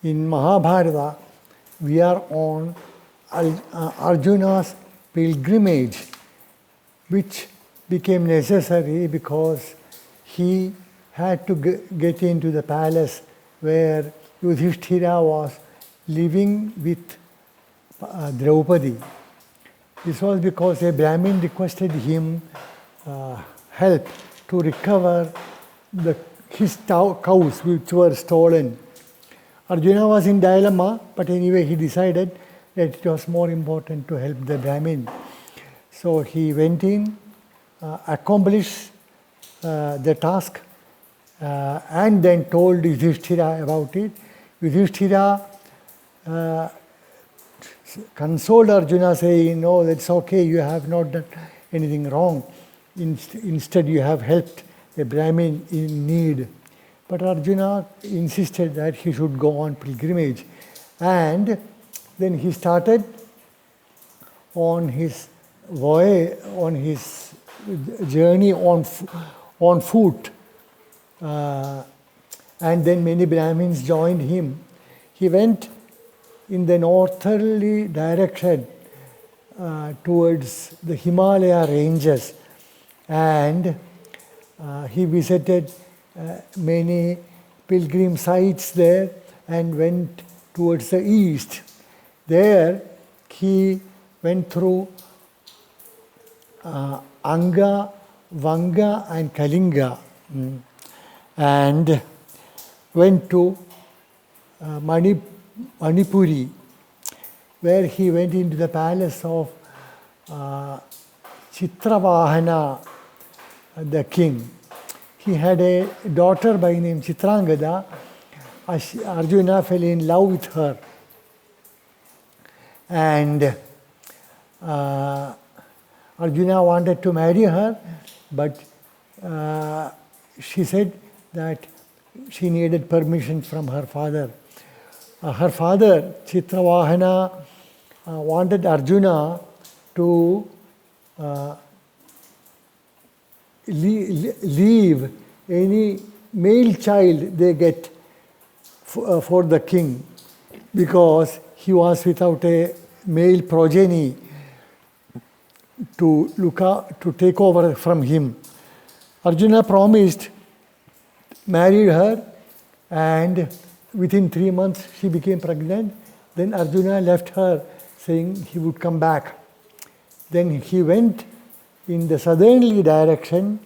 in Mahabharata, we are on Arjuna's pilgrimage, which became necessary because he had to get into the palace where Yudhishthira was living with Draupadi. This was because a Brahmin requested him help to recover his cows which were stolen. Arjuna was in dilemma, but anyway he decided that it was more important to help the Brahmin. So he went in, accomplished the task, and then told Yudhishthira about it. Yudhishthira consoled Arjuna, saying, "No, that's okay, you have not done anything wrong. Instead, you have helped a Brahmin in need." But Arjuna insisted that he should go on pilgrimage. And then he started on his journey on foot. And then many Brahmins joined him. He went in the northerly direction towards the Himalaya ranges, and he visited many pilgrim sites there and went towards the east. There he went through Anga, Vanga and Kalinga, and went to Manipuri, where he went into the palace of Chitravahana, the king. He had a daughter by name Chitrangada. Arjuna fell in love with her. And Arjuna wanted to marry her, but she said that she needed permission from her father. Her father, Chitravahana, wanted Arjuna to leave any male child they get for the king, because he was without a male progeny to take over from him. Arjuna promised, married her, and within 3 months she became pregnant. Then Arjuna left her, saying he would come back. Then he went in the southerly direction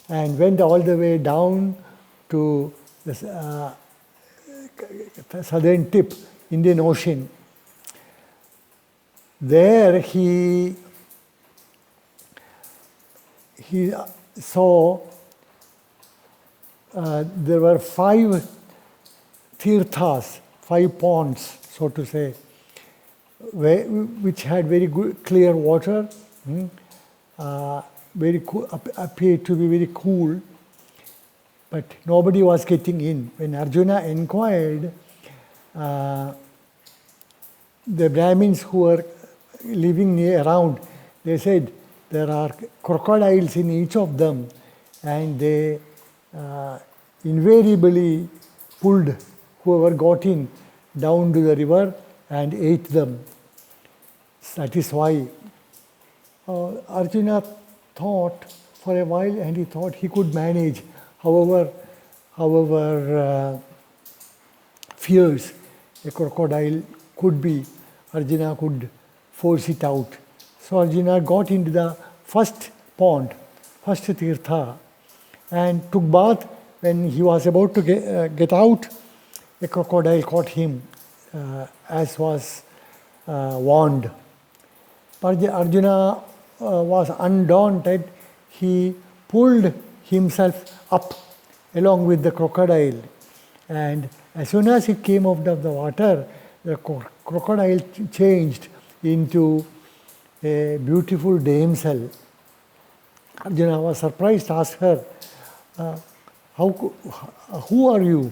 and went all the way down to the southern tip, Indian Ocean. There he saw there were 5 tirthas, 5 ponds, so to say, which had very good, clear water, very cool, appeared to be very cool, but nobody was getting in. When Arjuna inquired, the Brahmins who were living around, they said there are crocodiles in each of them, and they invariably pulled whoever got in down to the river and ate them. That is why Arjuna thought for a while, and he thought he could manage, however fierce a crocodile could be, Arjuna could force it out. So Arjuna got into the first pond, first tirtha, and took bath. When he was about to get out, a crocodile caught him, as was warned. But Arjuna was undaunted. He pulled himself up along with the crocodile, and as soon as he came out of the water, the crocodile changed into a beautiful damsel. Arjuna was surprised, asked her, who are you?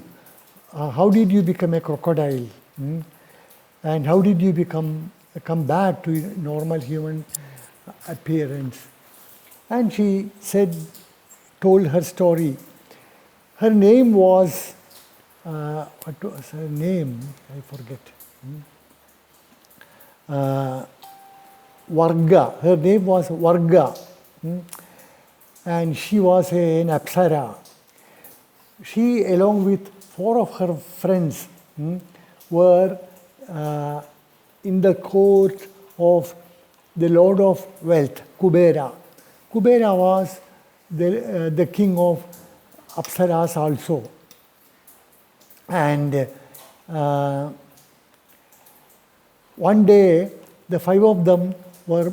How did you become a crocodile? And how did you come back to normal human appearance? And she told her story. Her name was what was her name? I forget. Varga. Her name was Varga. And she was an Apsara. She, along with 4 of her friends, were in the court of the Lord of Wealth, Kubera. Kubera was the king of Apsaras also. And one day, the 5 of them were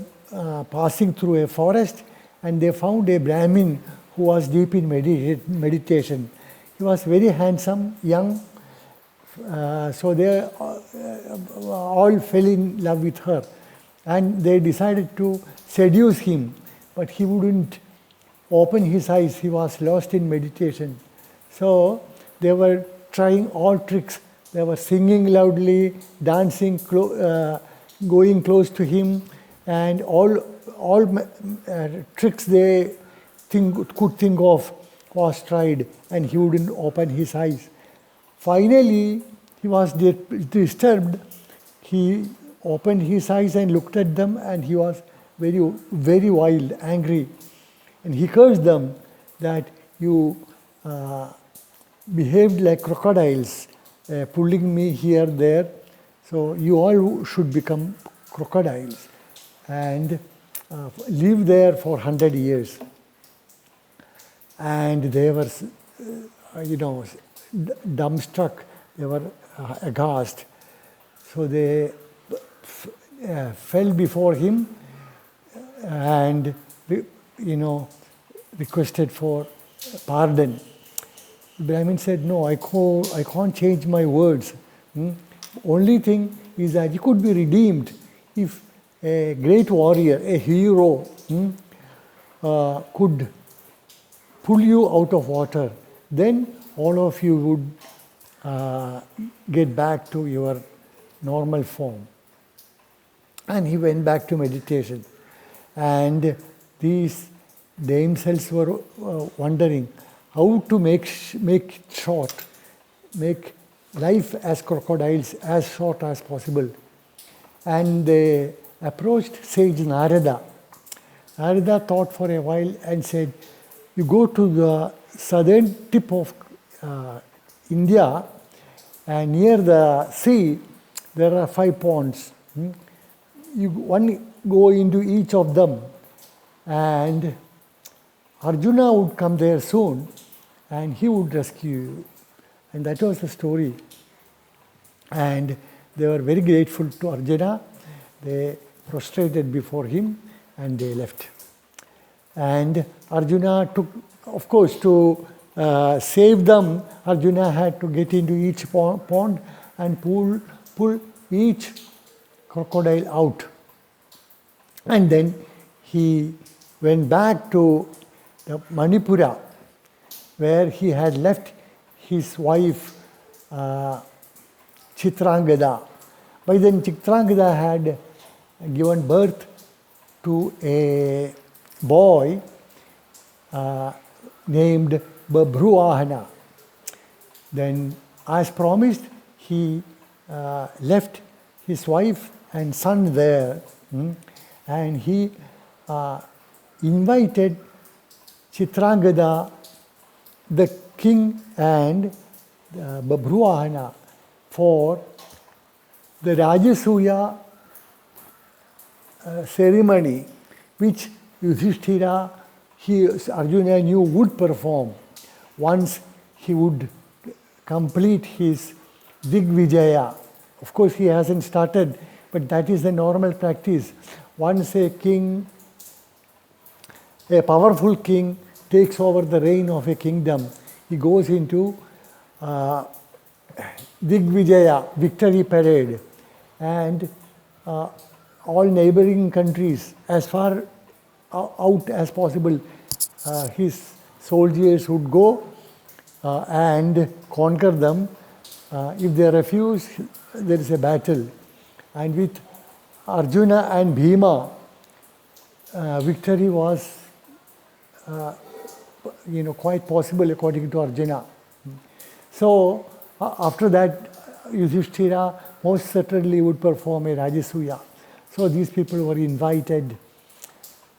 passing through a forest, and they found a Brahmin who was deep in meditation. He was very handsome, young, so they all fell in love with her. And they decided to seduce him, but he wouldn't open his eyes. He was lost in meditation. So they were trying all tricks. They were singing loudly, dancing, going close to him, and all tricks they could think of was tried, and he wouldn't open his eyes. Finally, he was disturbed. He opened his eyes and looked at them, and he was very, very wild, angry. And he cursed them that you behaved like crocodiles, pulling me here, there. So you all should become crocodiles and live there for 100 years. And they were, dumbstruck. They were aghast. So they fell before him and, requested for pardon. Brahmin said, no, I can't change my words. Only thing is that you could be redeemed if a great warrior, a hero, could pull you out of water. Then all of you would get back to your normal form. And he went back to meditation. And these damsels were wondering how to make short, make life as crocodiles as short as possible. And they approached sage Narada. Narada thought for a while and said, you go to the southern tip of India, and near the sea there are 5 ponds. You go into each of them, and Arjuna would come there soon, and he would rescue you. And that was the story. And they were very grateful to Arjuna. They prostrated before him, and they left. And Arjuna took, of course, to save them, Arjuna had to get into each pond and pull each crocodile out. And then he went back to the Manipura, where he had left his wife Chitrangada. By then Chitrangada had given birth to a boy named Babruahana. Then, as promised, he left his wife and son there, and he invited Chitrangada, the king, and Babruahana for the Rajasuya ceremony, which Yudhishthira, Arjuna knew would perform once he would complete his Digvijaya. Of course, he hasn't started, but that is the normal practice. Once a powerful king takes over the reign of a kingdom, he goes into Digvijaya, victory parade, and all neighboring countries, as far out as possible, his soldiers would go and conquer them. If they refuse, there is a battle. And with Arjuna and Bhima, victory was quite possible according to Arjuna. So After that, Yudhishthira most certainly would perform a Rajasuya. So these people were invited.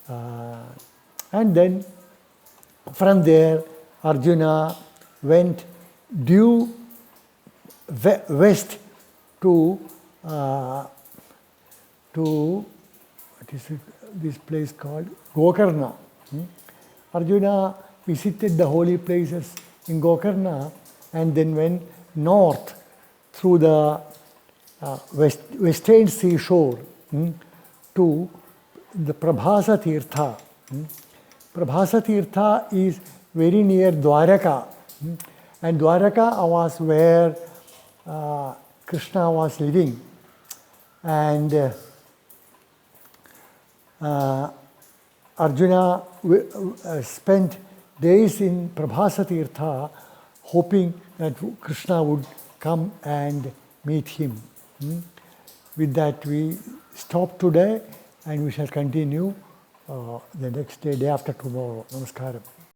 And then from there, Arjuna went due west to what is it, this place called Gokarna. Arjuna visited the holy places in Gokarna and then went north through the western seashore to the Prabhasa Tirtha. Prabhasa Tirtha is very near Dwaraka. And Dwaraka was where Krishna was living. And Arjuna spent days in Prabhasa Tirtha hoping that Krishna would come and meet him. With that, we stop today and we shall continue the next day, day after tomorrow. Namaskaram.